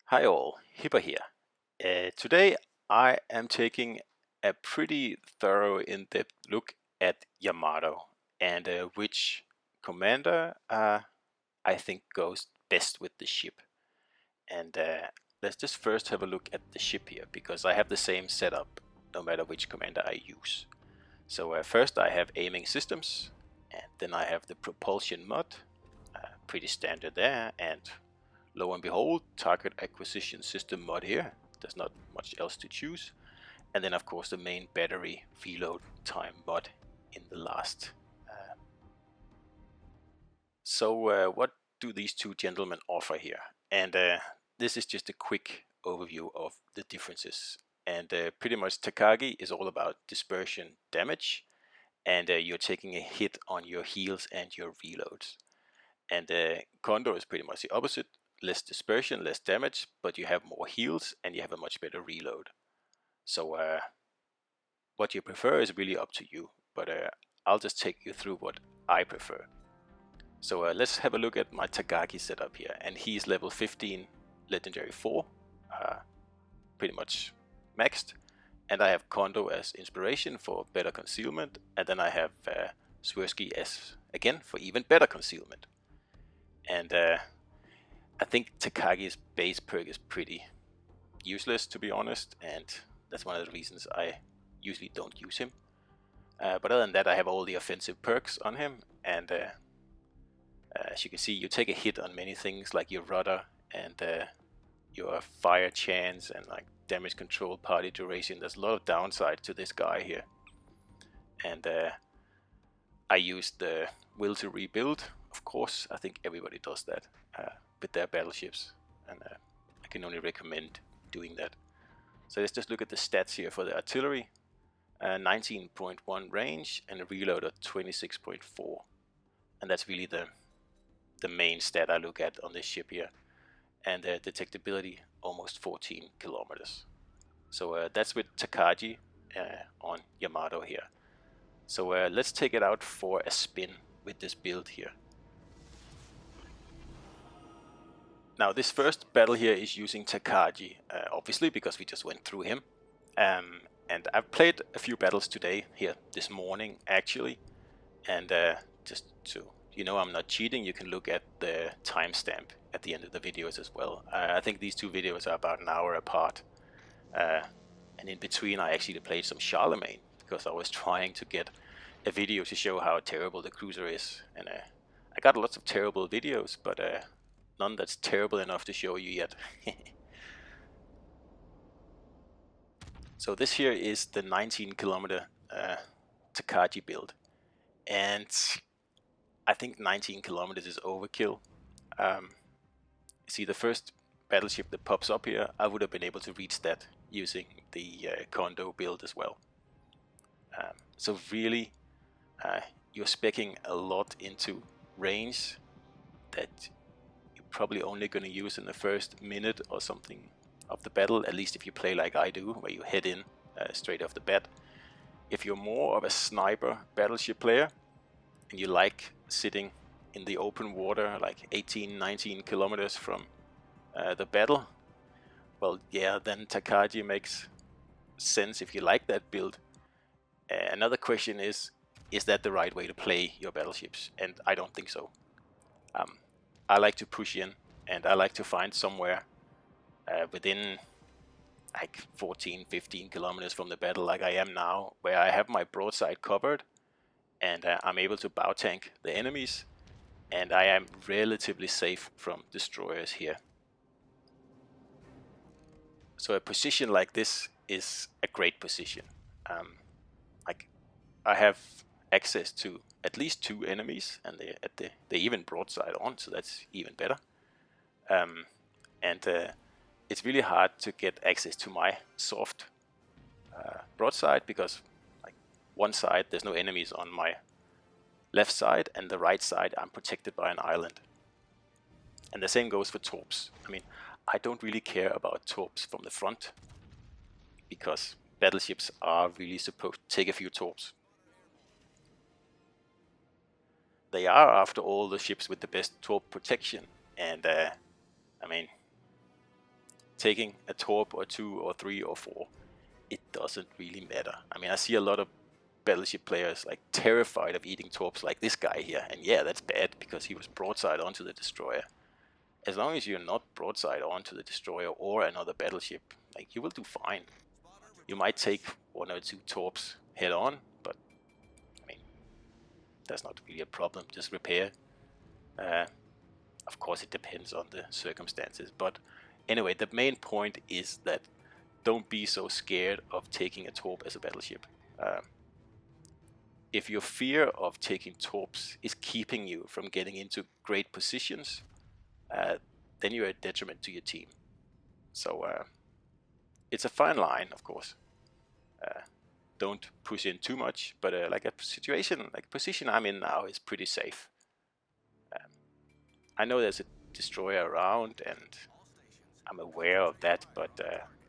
Hi all, Hipper here. Today I am taking a pretty thorough in-depth look at Yamato and which commander I think goes best with the ship. And let's just first have a look at the ship here because I have the same setup no matter which commander I use. So first I have aiming systems and then I have the propulsion mod, pretty standard there, and lo and behold, target acquisition system mod here. There's not much else to choose. And then of course the main battery reload time mod in the last. So what do these two gentlemen offer here? And this is just a quick overview of the differences. And pretty much Takagi is all about dispersion damage, and you're taking a hit on your heals and your reloads. And Kondo is pretty much the opposite. Less dispersion, less damage, but you have more heals and you have a much better reload. So what you prefer is really up to you, but I'll just take you through what I prefer. So let's have a look at my Tagaqui setup here, and he's level 15, legendary 4, pretty much maxed. And I have Kondo as inspiration for better concealment, and then I have Swirsky as, again, for even better concealment. And I think Takagi's base perk is pretty useless, to be honest, and that's one of the reasons I usually don't use him. But other than that, I have all the offensive perks on him, and as you can see, you take a hit on many things like your rudder and your fire chance and like damage control, party duration. There's a lot of downside to this guy here, and I used the will to rebuild. Of course, I think everybody does that with their battleships, and I can only recommend doing that. So let's just look at the stats here for the artillery. 19.1 range and a reload of 26.4, and that's really the main stat I look at on this ship here. And detectability almost 14 kilometers. So that's with Takagi on Yamato here. So let's take it out for a spin with this build here. Now this first battle here is using Takagi, obviously because we just went through him. And I've played a few battles today here, this morning actually. And just so you know I'm not cheating, you can look at the timestamp at the end of the videos as well. I think these two videos are about an hour apart. And in between I actually played some Charlemagne because I was trying to get a video to show how terrible the cruiser is. And I got lots of terrible videos, but none that's terrible enough to show you yet. So this here is the 19 kilometer Takagi build, and I think 19 kilometers is overkill. See, the first battleship that pops up here, I would have been able to reach that using the Kondo build as well. So really, you're speccing a lot into range that you're probably only going to use in the first minute or something of the battle, at least if you play like I do, where you head in straight off the bat. If you're more of a sniper battleship player and you like sitting in the open water like 18, 19 kilometers from the battle, well, yeah, then Takagi makes sense if you like that build. Another question is that the right way to play your battleships? And I don't think so. I like to push in, and I like to find somewhere within like 14, 15 kilometers from the battle, like I am now, where I have my broadside covered, and I'm able to bow tank the enemies, and I am relatively safe from destroyers here. So a position like this is a great position. Like I have access to at least 2 enemies, and they even broadside on, so that's even better. And it's really hard to get access to my soft broadside because like one side there's no enemies on my left side, and the right side I'm protected by an island. And the same goes for torps. I mean, I don't really care about torps from the front because battleships are really supposed to take a few torps. They are, after all, the ships with the best torp protection, and I mean, taking a torp or 2 or 3 or 4, it doesn't really matter. I mean, I see a lot of battleship players like terrified of eating torps like this guy here, and yeah, that's bad because he was broadside onto the destroyer. As long as you're not broadside onto the destroyer or another battleship, like, you will do fine. You might take 1 or 2 torps head on, but I mean, that's not really a problem. Just repair. Of course, it depends on the circumstances, but anyway, the main point is that don't be so scared of taking a torp as a battleship. If your fear of taking torps is keeping you from getting into great positions, then you're a detriment to your team. So it's a fine line, of course. Don't push in too much, but like a position I'm in now is pretty safe. I know there's a destroyer around, and I'm aware of that, but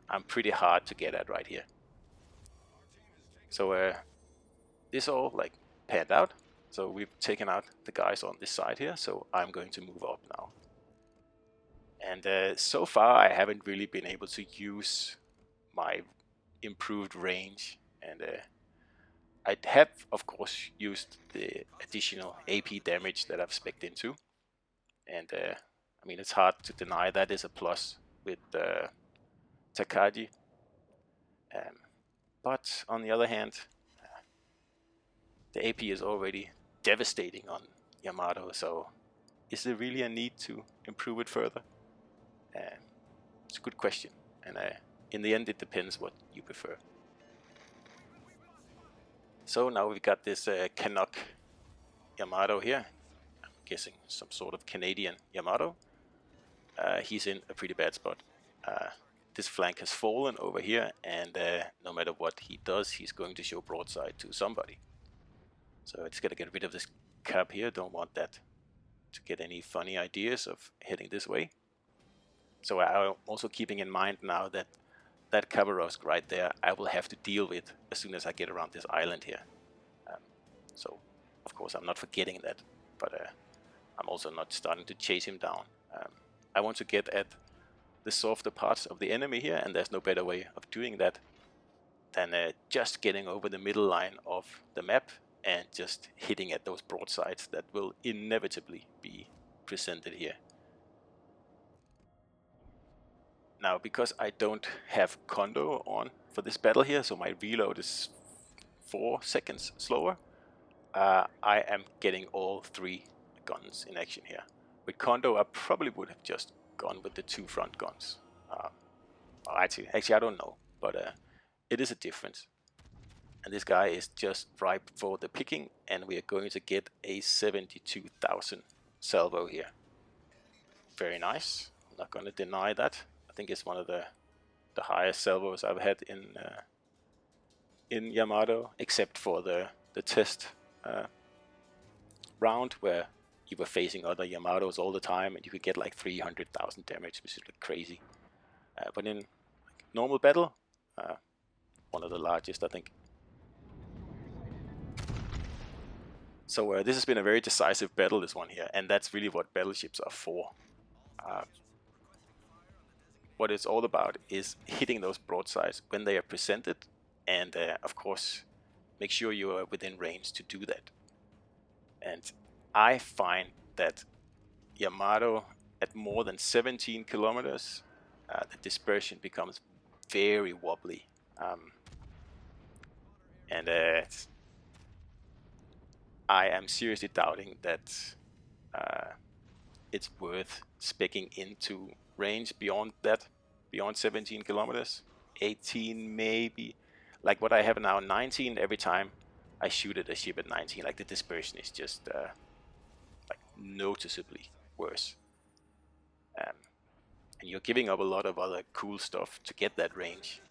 I'm pretty hard to get at right here. So this all like panned out. So we've taken out the guys on this side here, so I'm going to move up now. And so far I haven't really been able to use my improved range, and I have of course used the additional AP damage that I've spec'd into, and I mean, it's hard to deny that is a plus with Takagi. But on the other hand, the AP is already devastating on Yamato, so is there really a need to improve it further? It's a good question, and in the end it depends what you prefer. So now we've got this Canuck Yamato here. I'm guessing some sort of Canadian Yamato. He's in a pretty bad spot. This flank has fallen over here, and no matter what he does, he's going to show broadside to somebody. So I just gotta get rid of this cab here. Don't want that to get any funny ideas of heading this way. So I'm also keeping in mind now that that Khabarovsk right there I will have to deal with as soon as I get around this island here. So of course I'm not forgetting that, but I'm also not starting to chase him down. I want to get at the softer parts of the enemy here, and there's no better way of doing that than just getting over the middle line of the map and just hitting at those broadsides that will inevitably be presented here. Now, because I don't have Kondo on for this battle here, so my reload is 4 seconds slower, I am getting all 3 guns in action here. With Kondo, I probably would have just gone with the 2 front guns. Actually, I don't know, but it is a difference. And this guy is just ripe for the picking, and we are going to get a 72,000 salvo here. Very nice. I'm not going to deny that. I think it's one of the highest salvos I've had in Yamato, except for the test round where you were facing other Yamatos all the time and you could get like 300,000 damage, which is like crazy. But in normal battle, one of the largest, I think. So this has been a very decisive battle, this one here, and that's really what battleships are for. What it's all about is hitting those broadsides when they are presented, and of course make sure you are within range to do that. And I find that Yamato at more than 17 kilometers, the dispersion becomes very wobbly, and I am seriously doubting that it's worth speccing into range beyond that, beyond 17 kilometers, 18 maybe. Like what I have now, 19 every time I shoot at a ship at 19. Like the dispersion is just like noticeably worse. And you're giving up a lot of other cool stuff to get that range.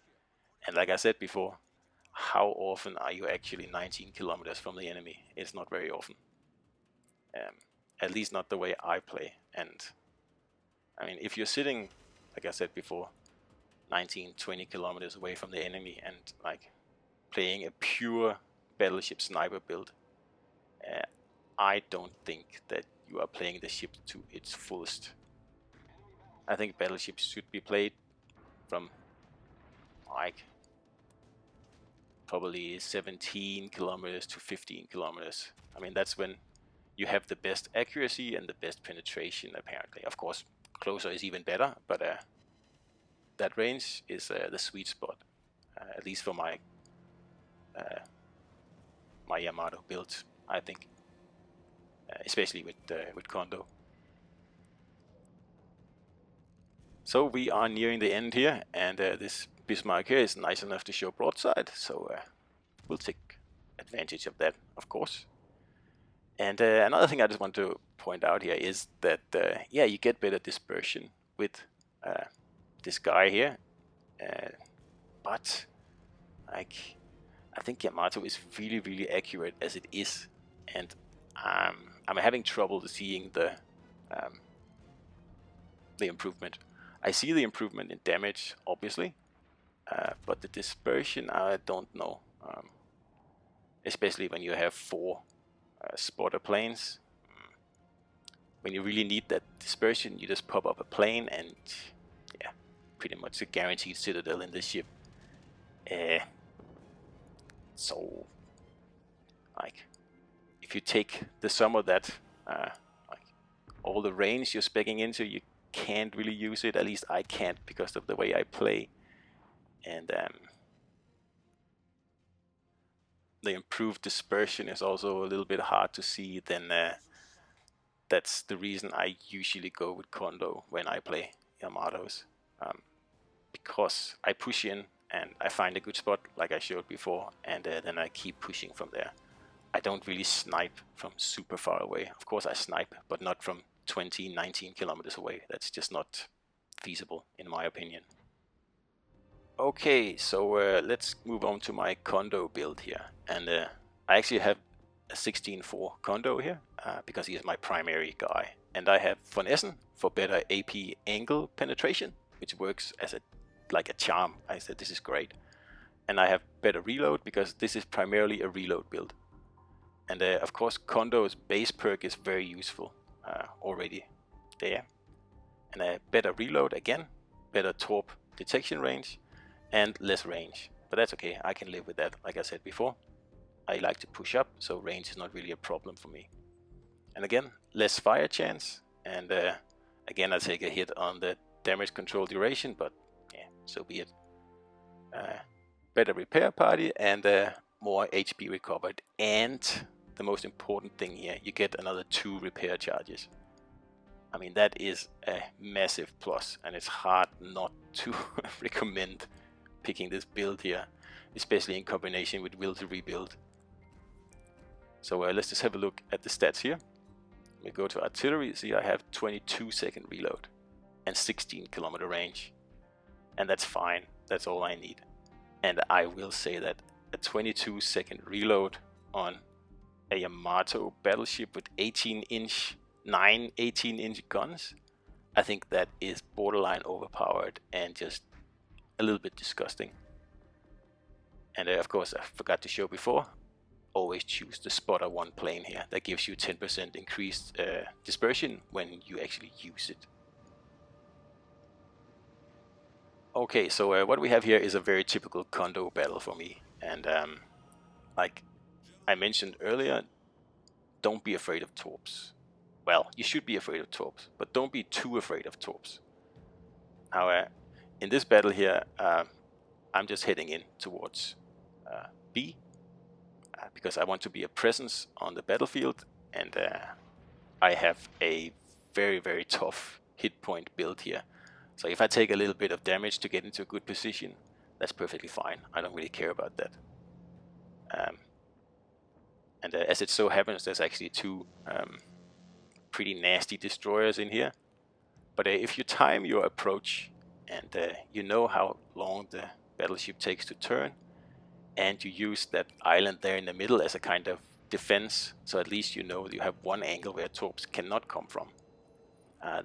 And like I said before, how often are you actually 19 kilometers from the enemy? It's not very often. At least not the way I play. And I mean, if you're sitting, like I said before, 19, 20 kilometers away from the enemy and like playing a pure battleship sniper build, I don't think that you are playing the ship to its fullest. I think battleships should be played from like probably 17 kilometers to 15 kilometers. I mean, that's when you have the best accuracy and the best penetration, apparently. Of course, closer is even better, but that range is the sweet spot, at least for my my Yamato build, I think, especially with Kondo. So we are nearing the end here, and this Bismarck here is nice enough to show broadside, so we'll take advantage of that, of course. And another thing I just want to point out here is that, yeah, you get better dispersion with this guy here, but like, I think Yamato is really, really accurate as it is, and I'm having trouble seeing the improvement. I see the improvement in damage, obviously, but the dispersion, I don't know. Especially when you have 4 spotter planes. When you really need that dispersion, you just pop up a plane and, yeah, pretty much a guaranteed citadel in the ship. So, like, if you take the sum of that, like all the range you're speccing into, you can't really use it. At least I can't because of the way I play. And the improved dispersion is also a little bit hard to see. Then that's the reason I usually go with Kondo when I play Yamatos, because I push in and I find a good spot like I showed before, and then I keep pushing from there. I don't really snipe from super far away. Of course I snipe, but not from 20, 19 kilometers away. That's just not feasible in my opinion. Okay, so let's move on to my Kondo build here. And I actually have a 16-4 Kondo here, because he is my primary guy. And I have Von Essen for better AP angle penetration, which works as like a charm. I said this is great. And I have better reload because this is primarily a reload build. And of course Kondo's base perk is very useful already there. And a better reload again, better torp detection range, and less range. But that's okay, I can live with that. Like I said before, I like to push up, so range is not really a problem for me. And again, less fire chance, and again I take a hit on the damage control duration, but yeah, so be it. Better repair party and more HP recovered, and the most important thing here, you get another 2 repair charges. I mean, that is a massive plus, and it's hard not to recommend picking this build here, especially in combination with Will to Rebuild. So let's just have a look at the stats here. We go to artillery. See, I have 22-second reload and 16 kilometer range, and that's fine. That's all I need. And I will say that a 22-second reload on a Yamato battleship with 18-inch guns, I think that is borderline overpowered and just a little bit disgusting. And of course, I forgot to show before, always choose the spotter 1 plane here. That gives you 10% increased dispersion when you actually use it. Okay, so what we have here is a very typical Kondo battle for me. And like I mentioned earlier, don't be afraid of torps. Well, you should be afraid of torps, but don't be too afraid of torps. Now, in this battle here, I'm just heading in towards B, because I want to be a presence on the battlefield, and I have a very, very tough hit point build here. So if I take a little bit of damage to get into a good position, that's perfectly fine. I don't really care about that. And as it so happens, there's actually 2 pretty nasty destroyers in here. But if you time your approach, and you know how long the battleship takes to turn, and you use that island there in the middle as a kind of defense, so at least you know you have one angle where torps cannot come from,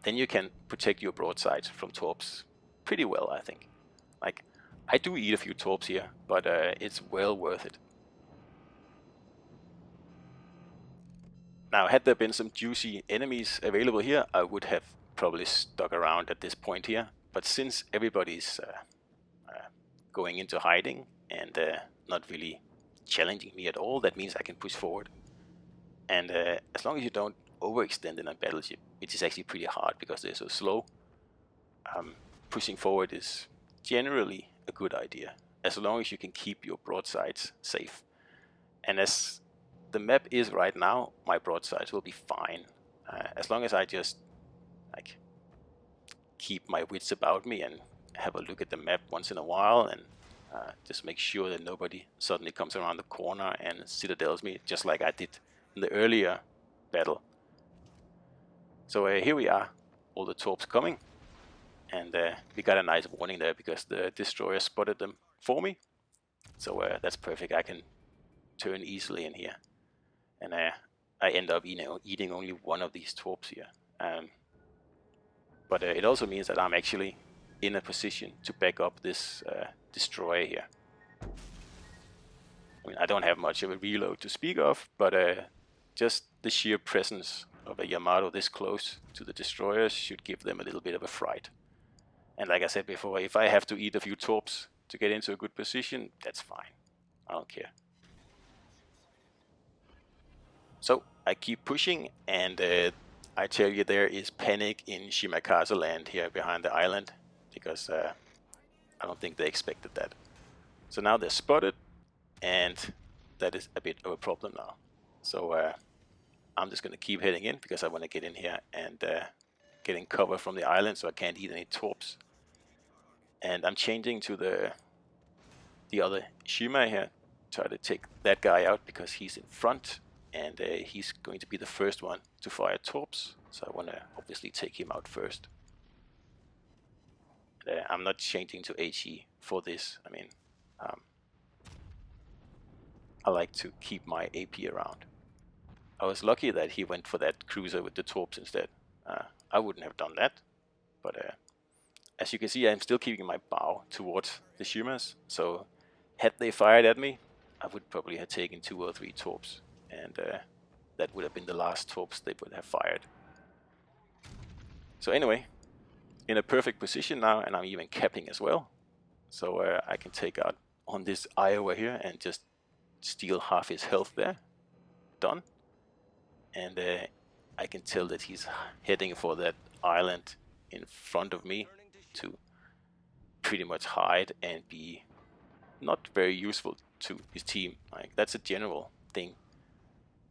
then you can protect your broadsides from torps pretty well, I think. Like, I do eat a few torps here, but it's well worth it. Now, had there been some juicy enemies available here, I would have probably stuck around at this point here. But since everybody's going into hiding and not really challenging me at all, that means I can push forward. And as long as you don't overextend in a battleship, which is actually pretty hard because they're so slow, pushing forward is generally a good idea, as long as you can keep your broadsides safe. And as the map is right now, my broadsides will be fine, as long as I just like keep my wits about me and have a look at the map once in a while and just make sure that nobody suddenly comes around the corner and citadels me, just like I did in the earlier battle. So here we are, all the torps coming, and we got a nice warning there because the destroyer spotted them for me. So that's perfect. I can turn easily in here, and I end up eating only one of these torps here. But it also means that I'm actually in a position to back up this destroyer here. I mean, I don't have much of a reload to speak of, but just the sheer presence of a Yamato this close to the destroyers should give them a little bit of a fright. And like I said before, if I have to eat a few torps to get into a good position, that's fine. I don't care. So I keep pushing, and I tell you, there is panic in Shimakaze land here behind the island, because I don't think they expected that. So now they're spotted, and that is a bit of a problem now. So I'm just going to keep heading in because I want to get in here and get in cover from the island so I can't eat any torps. And I'm changing to the other Shima here, try to take that guy out because he's in front, and he's going to be the first one to fire torps. So I want to obviously take him out first. I'm not changing to HE for this. I mean, I like to keep my AP around. I was lucky that he went for that cruiser with the torps instead. I wouldn't have done that, but as you can see, I'm still keeping my bow towards the Shimas, so had they fired at me, I would probably have taken 2 or 3 torps, and that would have been the last torps they would have fired. So anyway, in a perfect position now, and I'm even capping as well, so I can take out on this Iowa here and just steal half his health there. Done. And I can tell that he's heading for that island in front of me to pretty much hide and be not very useful to his team. Like, that's a general thing.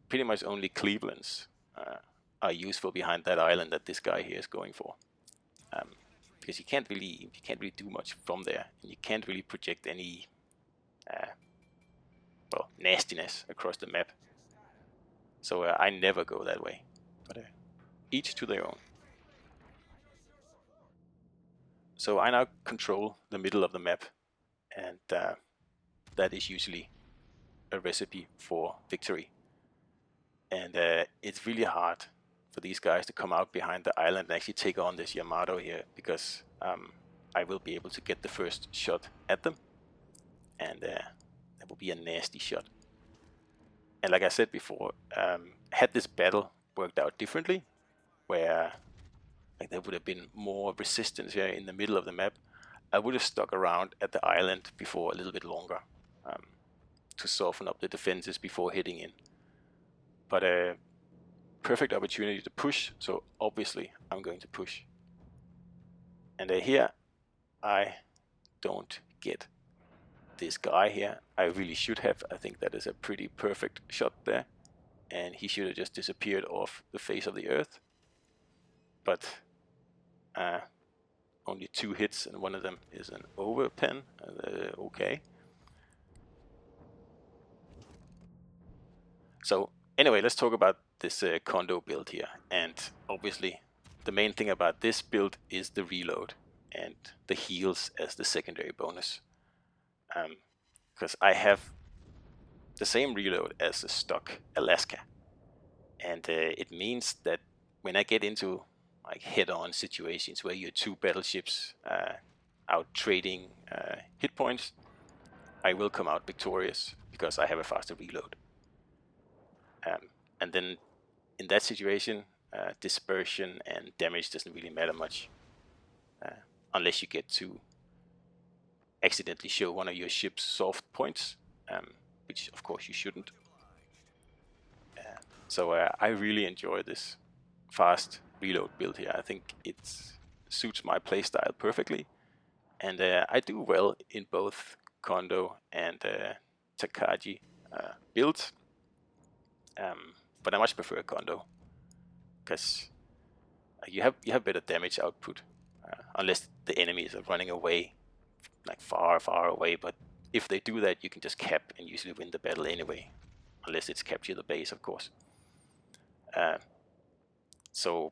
Pretty much only Cleveland's are useful behind that island that this guy here is going for, because you can't really do much from there, and you can't really project any well, nastiness across the map. So I never go that way, but each to their own. So I now control the middle of the map, and that is usually a recipe for victory. And it's really hard for these guys to come out behind the island and actually take on this Yamato here, because I will be able to get the first shot at them, and that will be a nasty shot. And like I said before, had this battle worked out differently, where like there would have been more resistance here in the middle of the map, I would have stuck around at the island before a little bit longer, to soften up the defenses before heading in. But a perfect opportunity to push, so obviously I'm going to push. And here I don't get this guy here. I really should have. I think that is a pretty perfect shot there, and he should have just disappeared off the face of the earth. But only 2 hits, and one of them is an overpen. Okay. So anyway, let's talk about this Kondo build here. And obviously, the main thing about this build is the reload and the heals as the secondary bonus. Because I have the same reload as a stock Alaska, and it means that when I get into like head-on situations where you're 2 battleships out trading hit points, I will come out victorious because I have a faster reload. And then in that situation, dispersion and damage doesn't really matter much, unless you get to accidentally show one of your ship's soft points, which of course you shouldn't. So I really enjoy this fast reload build here. I think it suits my playstyle perfectly, and I do well in both Kondo and Takagi builds, but I much prefer Kondo because you have better damage output, unless the enemies are running away, like far away. But if they do that, you can just cap and usually win the battle anyway, unless it's capture the base, of course. So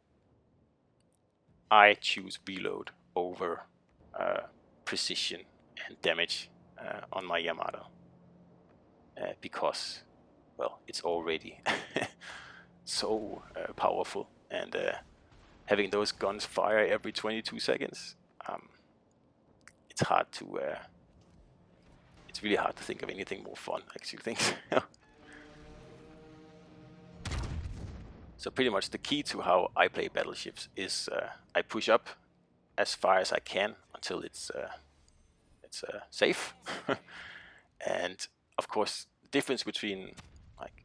I choose reload over precision and damage on my Yamato because, well, it's already so powerful, and having those guns fire every 22 seconds, it's hard to it's really hard to think of anything more fun, actually. Things. So pretty much the key to how I play Battleships is I push up as far as I can until it's safe. And of course, the difference between like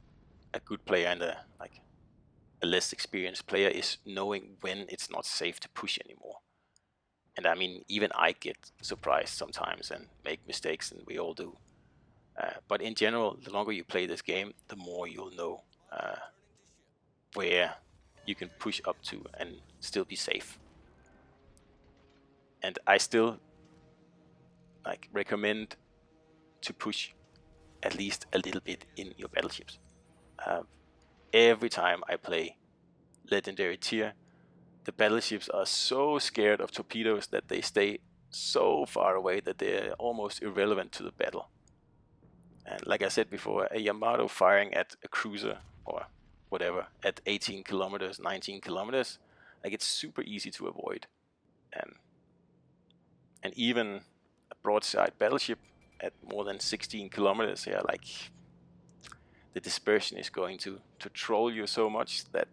a good player and a less experienced player is knowing when it's not safe to push anymore. And I mean, even I get surprised sometimes and make mistakes, and we all do. But in general, the longer you play this game, the more you'll know where you can push up to and still be safe. And I still recommend to push at least a little bit in your battleships. Every time I play Legendary Tier, the battleships are so scared of torpedoes that they stay so far away that they're almost irrelevant to the battle. And like I said before, a Yamato firing at a cruiser or whatever at 18 kilometers, 19 kilometers, it's super easy to avoid. And even a broadside battleship at more than 16 kilometers, the dispersion is going to troll you so much that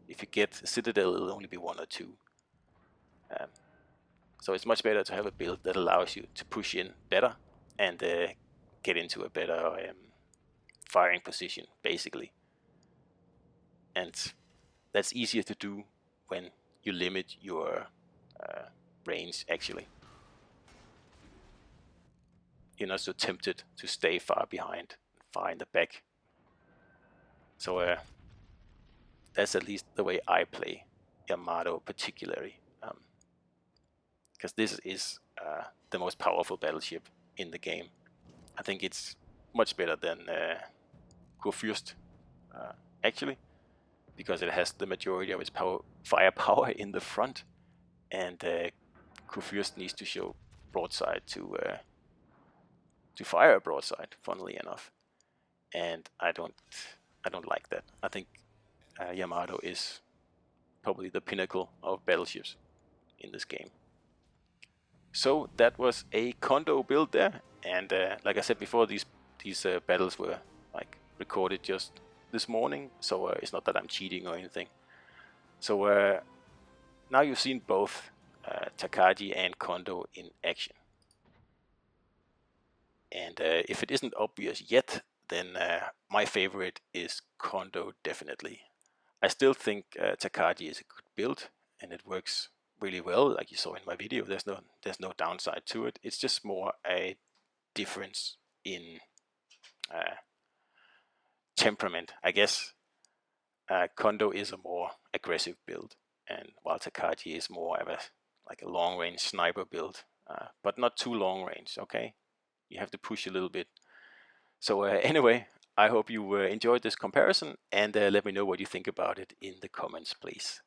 if you get a citadel, it'll only be 1 or 2. So it's much better to have a build that allows you to push in better and get into a better firing position, basically. And that's easier to do when you limit your range, actually. You're not so tempted to stay far behind, far in the back. So that's at least the way I play Yamato, particularly, because this is the most powerful battleship in the game. I think it's much better than Kurfürst, actually, because it has the majority of its firepower in the front, and Kurfürst needs to show broadside to fire a broadside, funnily enough, and I don't like that. I think Yamato is probably the pinnacle of battleships in this game. So that was a Kondo build there, and like I said before, these battles were recorded just this morning, so it's not that I'm cheating or anything. So now you've seen both Takagi and Kondo in action, and if it isn't obvious yet, then my favorite is Kondo, definitely. I still think Takagi is a good build, and it works really well, like you saw in my video. There's no downside to it. It's just more a difference in temperament, I guess. Kondo is a more aggressive build, and while Takagi is more of a long range sniper build, but not too long range. Okay, you have to push a little bit. So anyway, I hope you enjoyed this comparison, and let me know what you think about it in the comments, please.